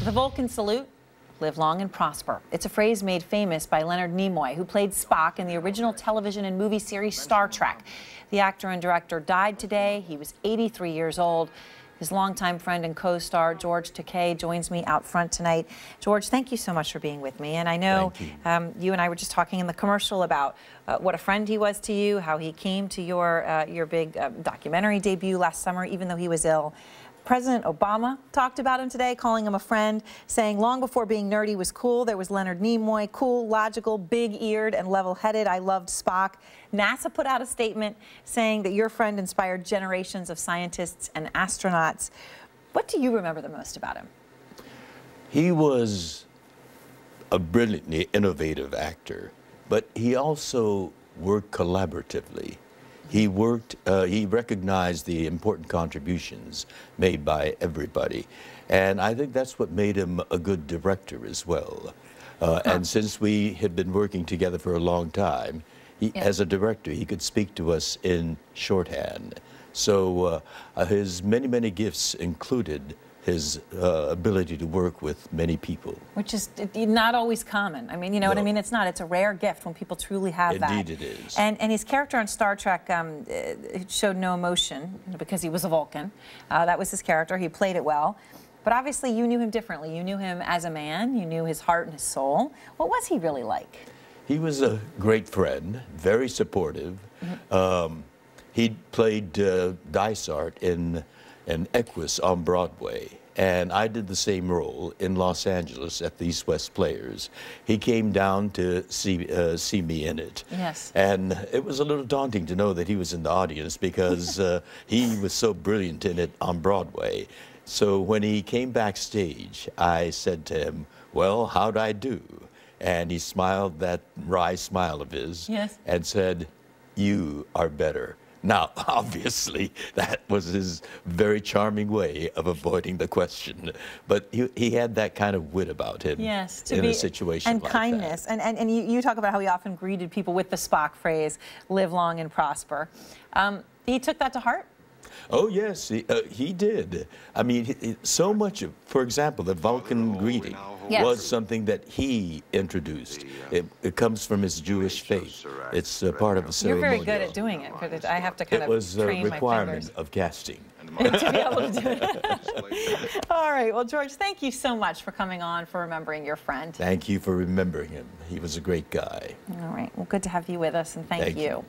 The Vulcan salute, live long and prosper. It's a phrase made famous by Leonard Nimoy, who played Spock in the original television and movie series Star Trek. The actor and director died today. He was 83 years old. His longtime friend and co-star, George Takei, joins me out front tonight. George, thank you so much for being with me. And I know you and I were just talking in the commercial about what a friend he was to you, how he came to your big documentary debut last summer, even though he was ill. President Obama talked about him today, calling him a friend, saying long before being nerdy was cool, there was Leonard Nimoy, cool, logical, big-eared, and level-headed. I loved Spock. NASA put out a statement saying that your friend inspired generations of scientists and astronauts. What do you remember the most about him? He was a brilliantly innovative actor, but he also worked collaboratively. He recognized the important contributions made by everybody. And I think that's what made him a good director as well. And since we had been working together for a long time, as a director, he could speak to us in shorthand. So his many, many gifts included his ability to work with many people. Which is not always common. I mean, you know what I mean? It's not. It's a rare gift when people truly have that. Indeed it is. And his character on Star Trek showed no emotion because he was a Vulcan. That was his character. He played it well. But obviously you knew him differently. You knew him as a man. You knew his heart and his soul. What was he really like? He was a great friend, very supportive. He played Dysart in Equus on Broadway, and I did the same role in Los Angeles at the East West Players. He came down to see me in it. Yes. And it was a little daunting to know that he was in the audience because he was so brilliant in it on Broadway. So when he came backstage, I said to him, well, how'd I do? And he smiled that wry smile of his and said, you are better. Now, obviously, that was his very charming way of avoiding the question. But he had that kind of wit about him in a situation like that. And kindness. And you talk about how he often greeted people with the Spock phrase, live long and prosper. He took that to heart? Oh, yes, he did. I mean, so much of, for example, the Vulcan greeting was something that he introduced. It comes from his Jewish faith. It's part of the ceremonial. You're very good at doing it. I have to kind of train my fingers. It was a requirement of casting. To be able to do it. All right. Well, George, thank you so much for coming on, for remembering your friend. Thank you for remembering him. He was a great guy. All right. Well, good to have you with us, and thank you.